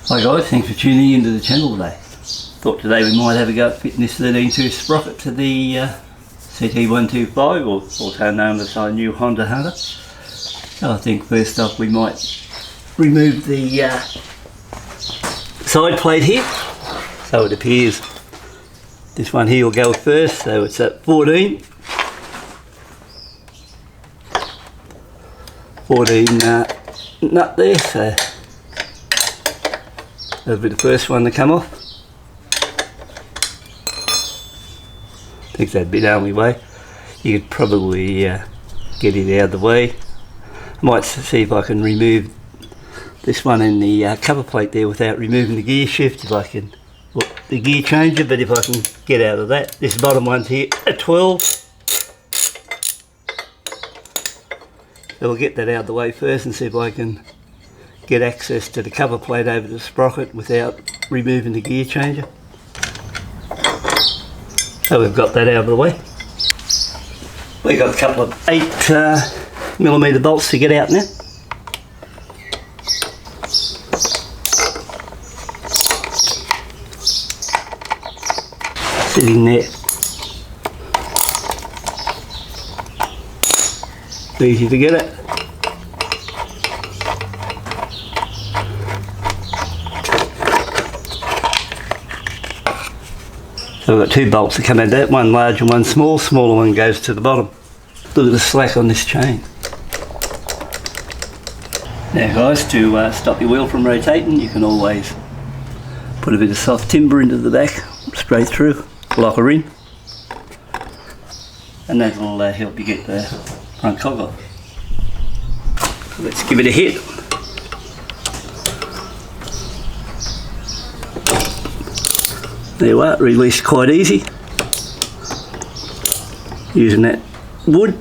Hi guys, thanks for tuning into the channel today. Thought today we might have a go at fitting this 13-tooth sprocket to the CT125, or also known as our new Honda Hunter. So I think first up we might remove the side plate here. So it appears this one here will go first, so it's at 14 nut there, so that'll be the first one to come off. I think that's a bit only way. You could probably get it out of the way. I might see if I can remove this one in the cover plate there without removing the gear shift, if I can, or the gear changer, but if I can get out of that. This bottom one's here at 12. So we'll get that out of the way first and see if I can get access to the cover plate over the sprocket without removing the gear changer. So we've got that out of the way. We've got a couple of 8mm bolts to get out now. Sitting there. Easy to get it. So we've got two bolts that come out of that, one large and one small. Smaller one goes to the bottom. Look at the slack on this chain. Now guys, to stop your wheel from rotating, you can always put a bit of soft timber into the back, straight through, lock her in, and that will help you get the front cog off. So let's give it a hit. There you are, released quite easy. Using that wood,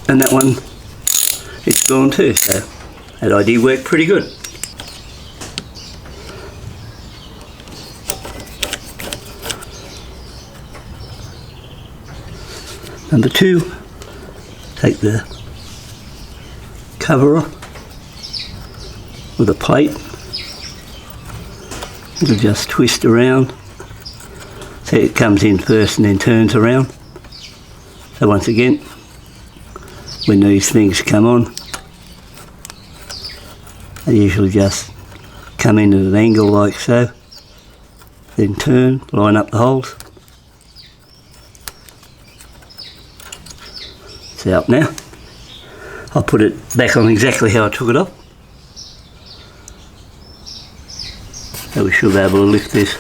and that one, it's gone too, so that idea worked pretty good. Number two, take the cover off with a plate. It'll just twist around. So it comes in first and then turns around. So once again, when these things come on, they usually just come in at an angle like so, then turn, line up the holes. It's out now. I'll put it back on exactly how I took it off. So we should be able to lift this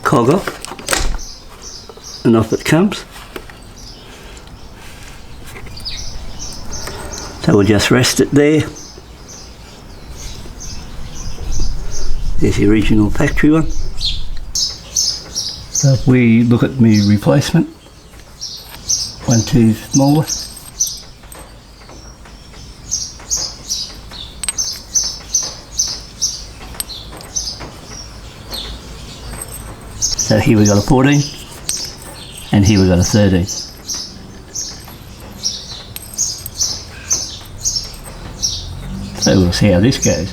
cog off, and off it comes. So we'll just rest it there. There's the original factory one. So if we look at my replacement, one too smaller. So here we got a 14, and here we got a 13. So we'll see how this goes.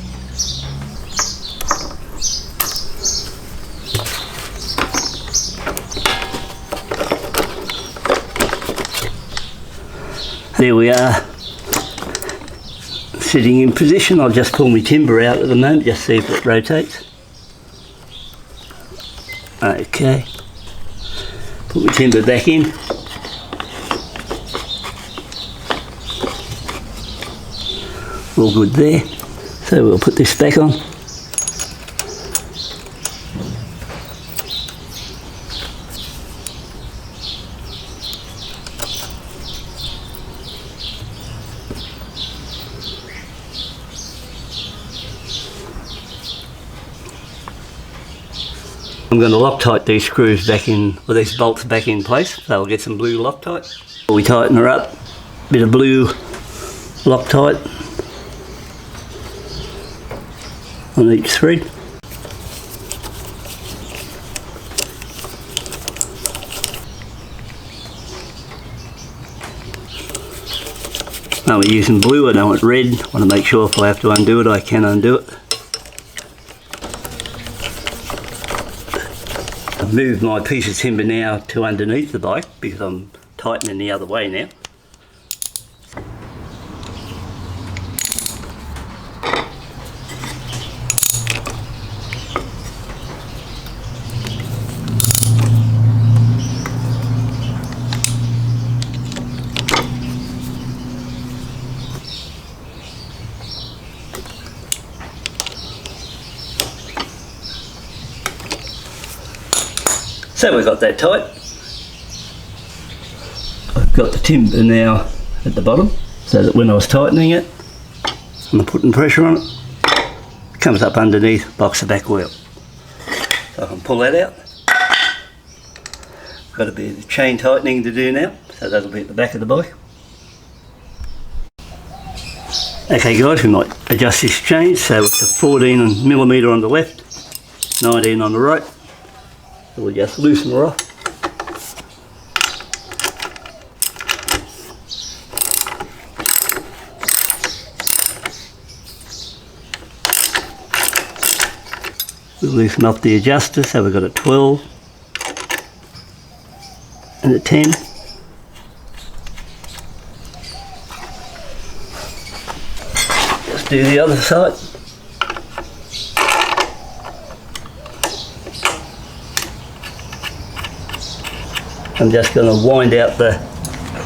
There we are, sitting in position. I'll just pull my timber out at the moment, just see if it rotates. Okay, put my timber back in. All good there. So we'll put this back on. I'm going to Loctite these screws back in, or these bolts back in place, so I'll get some blue Loctite. We tighten her up, bit of blue Loctite on each thread. Now we're using blue, I don't want red. I want to make sure if I have to undo it, I can undo it. I've moved my piece of timber now to underneath the bike because I'm tightening the other way now. So we've got that tight. I've got the timber now at the bottom so that when I was tightening it and putting pressure on it, it comes up underneath, locks the back wheel. So I can pull that out. Got a bit of chain tightening to do now, so that'll be at the back of the bike. Okay guys, we might adjust this chain, so it's a 14mm on the left, 19 on the right. So we'll just loosen her off. We'll loosen off the adjuster, so we've got a 12 and a 10. Let's do the other side. I'm just going to wind out the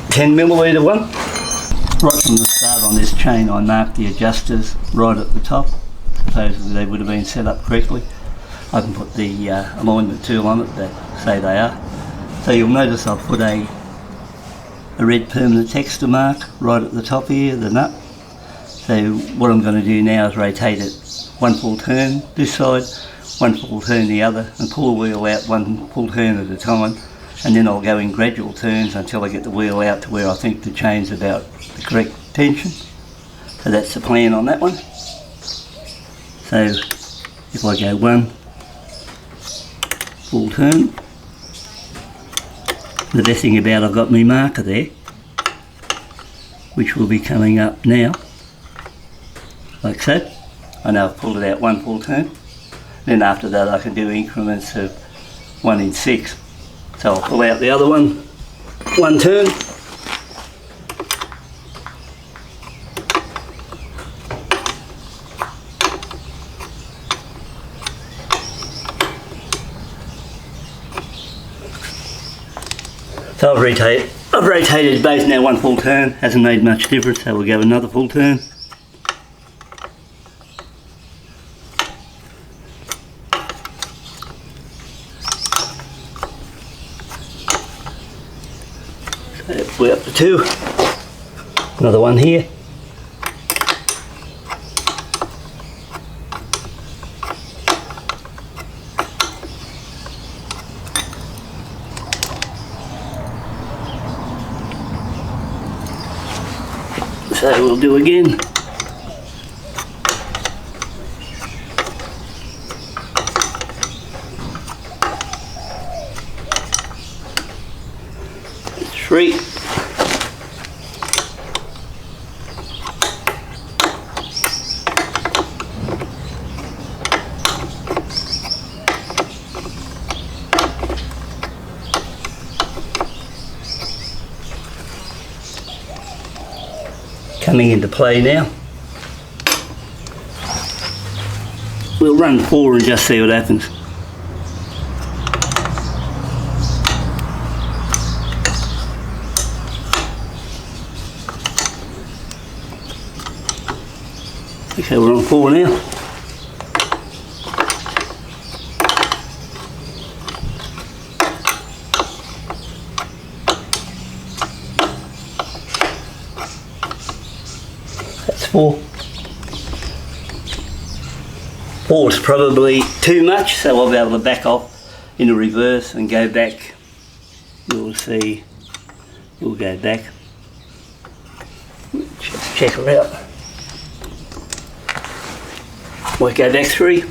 10mm one. Right from the start on this chain I marked the adjusters right at the top. Supposedly they would have been set up correctly. I can put the alignment tool on it that say they are. So you'll notice I've put a red permanent texture mark right at the top here, the nut. So what I'm going to do now is rotate it one full turn this side, one full turn the other, and pull the wheel out one full turn at a time. And then I'll go in gradual turns until I get the wheel out to where I think the chain's about the correct tension. So that's the plan on that one. So if I go one full turn, the best thing about I've got my marker there, which will be coming up now, like so. I know I've pulled it out one full turn. Then after that I can do increments of 1 in 6. So I'll pull out the other one turn. So I've rotated both now one full turn, hasn't made much difference, so we'll go another full turn. We're up to 2. Another one here. So we'll do again. Three. Coming into play now. We'll run 4 and just see what happens. Okay, we're on 4 now. That's 4. 4 is probably too much, so I'll be able to back off in a reverse and go back. You'll see, we'll go back. Just check her out. Might go back 3.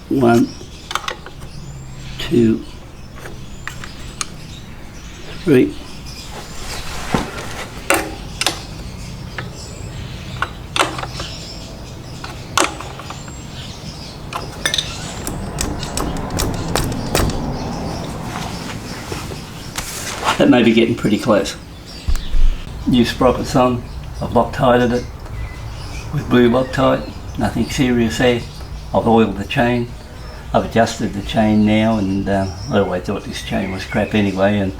1, 2, 3. that may be getting pretty close. New sprockets on, I've Loctited it with blue Loctite, nothing serious there. I've oiled the chain, I've adjusted the chain now, and I always thought this chain was crap anyway, and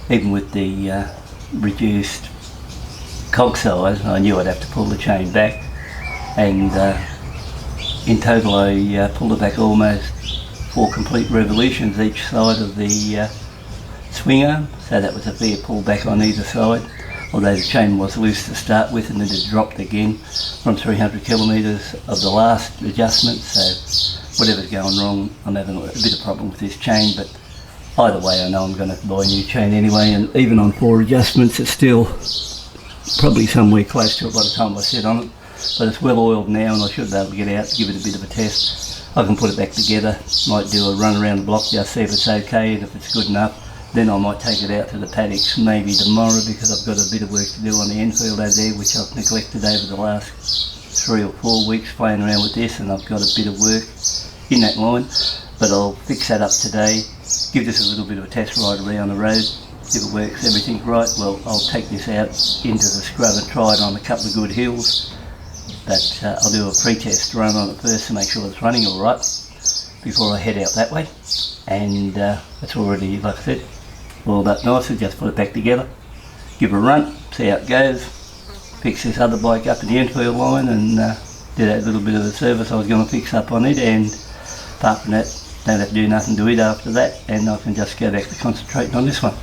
even with the reduced cog size I knew I'd have to pull the chain back, and in total I pulled it back almost 4 complete revolutions each side of the swing arm, so that was a fair pull back on either side, although the chain was loose to start with and then it dropped again from 300 kilometres of the last adjustment, so whatever's going wrong, I'm having a bit of problem with this chain, but either way I know I'm going to buy a new chain anyway, and even on 4 adjustments it's still probably somewhere close to it by the time I sit on it, but it's well oiled now and I should be able to get out, give it a bit of a test. I can put it back together, might do a run around the block just see if it's okay, and if it's good enough then I might take it out to the paddocks maybe tomorrow, because I've got a bit of work to do on the infield over there which I've neglected over the last 3 or 4 weeks playing around with this, and I've got a bit of work in that line, but I'll fix that up today, give this a little bit of a test ride around the road. If it works, everything's right, well I'll take this out into the scrub and try it on a couple of good hills, but I'll do a pre-test run on it first to make sure it's running alright before I head out that way, and it's already, like I said, oiled up nicely. Just put it back together, give it a run, see how it goes, fix this other bike up in the infield line, and do that little bit of the service I was going to fix up on it, and apart from that don't have to do nothing to it after that, and I can just go back to concentrating on this one.